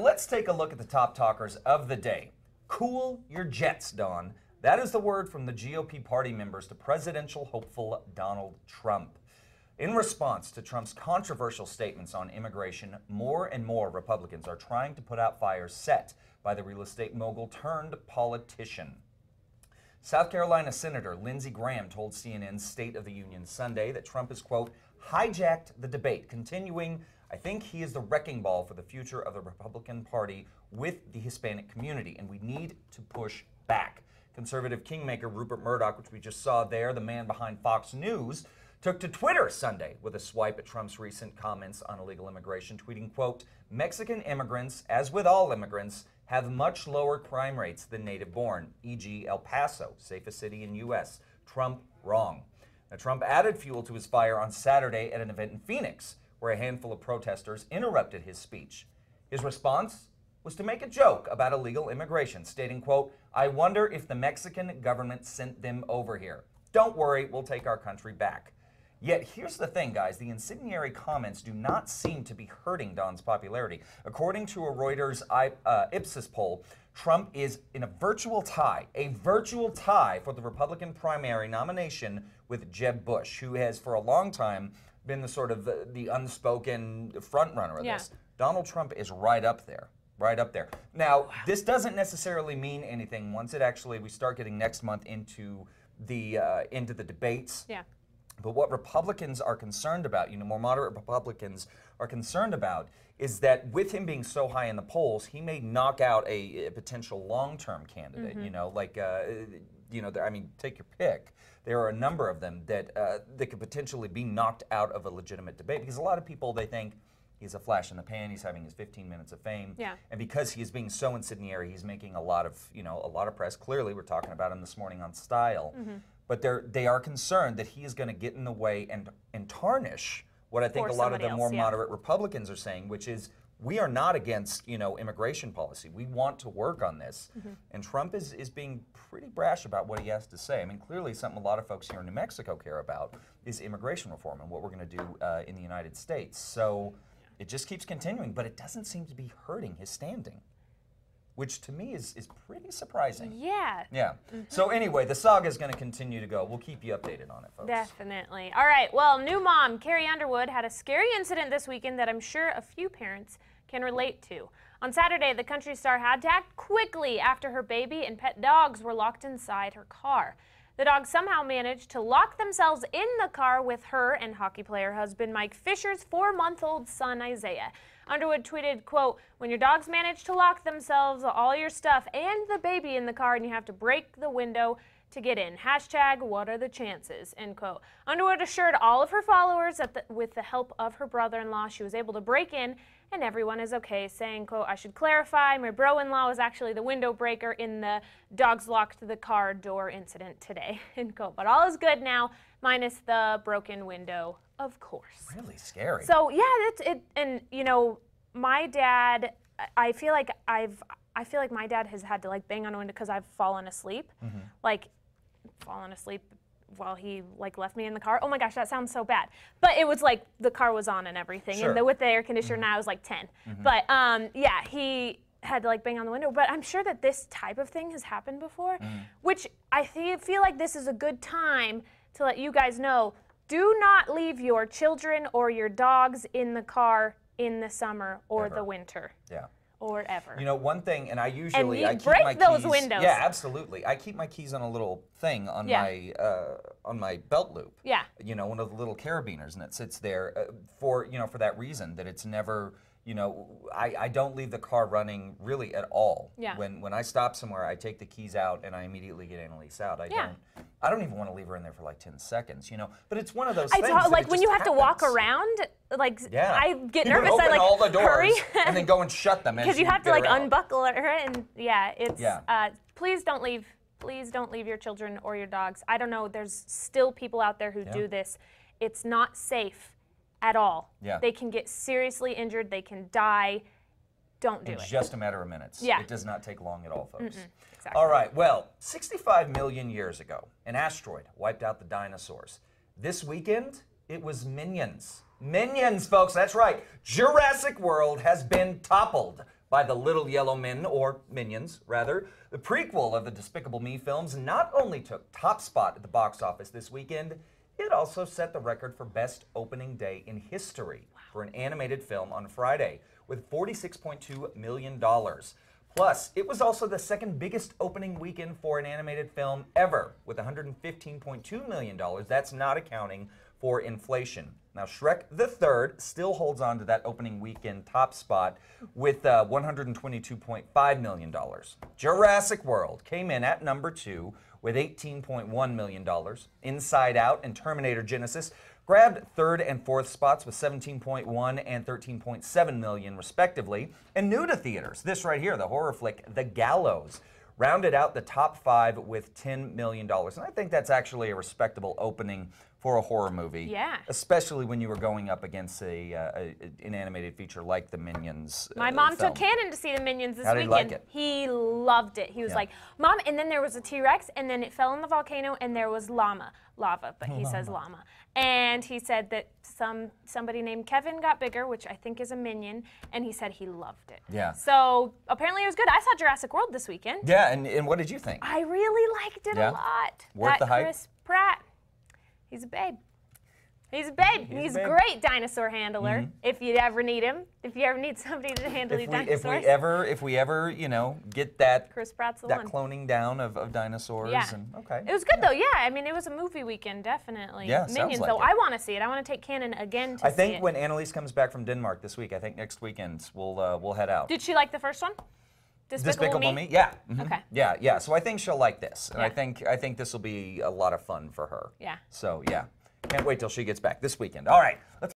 Well, let's take a look at the top talkers of the day. Cool your jets, Dawn. That is the word from the GOP party members to presidential hopeful Donald Trump. In response to Trump's controversial statements on immigration, more and more Republicans are trying to put out fires set by the real estate mogul turned politician. South Carolina Senator Lindsey Graham told CNN's State of the Union Sunday that Trump has, quote, hijacked the debate, continuing, I think he is the wrecking ball for the future of the Republican Party with the Hispanic community, and we need to push back. Conservative kingmaker Rupert Murdoch, which we just saw there, the man behind Fox News, took to Twitter Sunday with a swipe at Trump's recent comments on illegal immigration, tweeting, quote, Mexican immigrants, as with all immigrants, have much lower crime rates than native-born, e.g. El Paso, safest city in U.S. Trump, wrong. Now, Trump added fuel to his fire on Saturday at an event in Phoenix, where a handful of protesters interrupted his speech. His response was to make a joke about illegal immigration, stating, quote, I wonder if the Mexican government sent them over here. Don't worry, we'll take our country back. Yet here's the thing, guys, the incendiary comments do not seem to be hurting Don's popularity. According to a Reuters Ipsos poll, Trump is in a virtual tie for the Republican primary nomination with Jeb Bush, who has for a long time been the sort of the unspoken frontrunner of this. Donald Trump is right up there. Right up there. Now, this doesn't necessarily mean anything once we start getting next month into the debates. Yeah. But what Republicans are concerned about, more moderate Republicans are concerned about, is that with him being so high in the polls, he may knock out a potential long-term candidate. I mean, take your pick. There are a number of them that could potentially be knocked out of a legitimate debate, because a lot of people, they think he's a flash in the pan, he's having his 15 minutes of fame. Yeah. And because he is being so incendiary, he's making a lot of press. Clearly, we're talking about him this morning on Style. But they are concerned that he is going to get in the way and tarnish what I think a lot of the more moderate Republicans are saying, which is we are not against immigration policy. We want to work on this. And Trump is being pretty brash about what he has to say. I mean, clearly something a lot of folks here in New Mexico care about is immigration reform and what we're going to do in the United States. So it just keeps continuing, but it doesn't seem to be hurting his standing, which to me is pretty surprising. Yeah. Yeah. So anyway, the saga is going to continue to go. We'll keep you updated on it, folks. Definitely. All right. Well, new mom Carrie Underwood had a scary incident this weekend that I'm sure a few parents can relate to. On Saturday, the country star had to act quickly after her baby and pet dogs were locked inside her car. The dogs somehow managed to lock themselves in the car with her and hockey player husband Mike Fisher's 4-month-old son Isaiah. Underwood tweeted, quote, when your dogs manage to lock themselves, all your stuff and the baby in the car, and you have to break the window to get in. Hashtag, what are the chances? End quote. Underwood assured all of her followers that with the help of her brother-in-law, she was able to break in and everyone is okay, saying, quote, I should clarify, my bro-in-law was actually the window breaker in the dogs locked the car door incident today, end quote. But all is good now, minus the broken window, of course. Really scary. So yeah, that's it. And my dad, I feel like my dad has had to like bang on a window because I've fallen asleep, fallen asleep while he left me in the car. Oh my gosh, that sounds so bad. But it was like the car was on and everything, sure. And with the air conditioner now I was like 10. But yeah, he had to bang on the window. But I'm sure that this type of thing has happened before, which I feel like this is a good time to let you guys know, do not leave your children or your dogs in the car in the summer or the winter. Yeah. Or ever. One thing, and I keep my keys. Break those windows. Yeah, absolutely. I keep my keys on a little thing on my belt loop. Yeah. One of the little carabiners, and it sits there for that reason, that it's never. I don't leave the car running really at all. Yeah. When I stop somewhere, I take the keys out and I immediately get Annalise out. I don't even want to leave her in there for 10 seconds, But it's one of those things. When you have to walk around, I get nervous. Open all the doors hurry and then go and shut them. Because you have to unbuckle her, and it's. Please don't leave. Please don't leave your children or your dogs. I don't know. There's still people out there who do this. It's not safe at all. Yeah. They can get seriously injured. They can die. Don't do it. It's just a matter of minutes. Yeah. It does not take long at all, folks. Exactly. All right. Well, 65 million years ago, an asteroid wiped out the dinosaurs. This weekend, it was Minions. Minions, folks. That's right. Jurassic World has been toppled by the Little Yellow Men, or Minions, rather. The prequel of the Despicable Me films not only took top spot at the box office this weekend, it also set the record for best opening day in history for an animated film on Friday, with $46.2 million. Plus, it was also the second biggest opening weekend for an animated film ever, with $115.2 million. That's not accounting for inflation. Now, Shrek the Third still holds on to that opening weekend top spot with $122.5 million. Jurassic World came in at number 2 with $18.1 million. Inside Out and Terminator Genesis grabbed third and fourth spots with $17.1 and $13.7 million, respectively. And new to theaters, this right here, the horror flick The Gallows, rounded out the top 5 with $10 million. And I think that's actually a respectable opening for a horror movie. Yeah. Especially when you were going up against an animated feature like the Minions My mom film. took Cannon to see the Minions this How did he weekend. like it? He loved it. He was like, Mom, and then there was a T-Rex, and then it fell in the volcano, and there was lava, but he says llama. And he said that somebody named Kevin got bigger, which I think is a minion, and he said he loved it. Yeah. So apparently it was good. I saw Jurassic World this weekend. Yeah, and what did you think? I really liked it Yeah? a lot. Worth the hype? Chris Pratt, he's a babe. He's a babe. He's a great dinosaur handler. If you ever need him, if you ever need somebody to handle these dinosaurs. If we ever, you know, get that Chris Pratt's the that one. cloning down of dinosaurs. Yeah. And, okay. It was good though. Yeah, I mean, it was a movie weekend, definitely. Yeah, sounds Minions like though. it. I want to see it. I want to take Cannon again to see I it. think when Annalise comes back from Denmark this week, I think next weekend we'll head out. Did she like the first one? Despicable Me? Yeah. Mhm. Okay. Yeah. So I think she'll like this, and Yeah. I think this will be a lot of fun for her. Yeah. So yeah, can't wait till she gets back this weekend. All right. Let's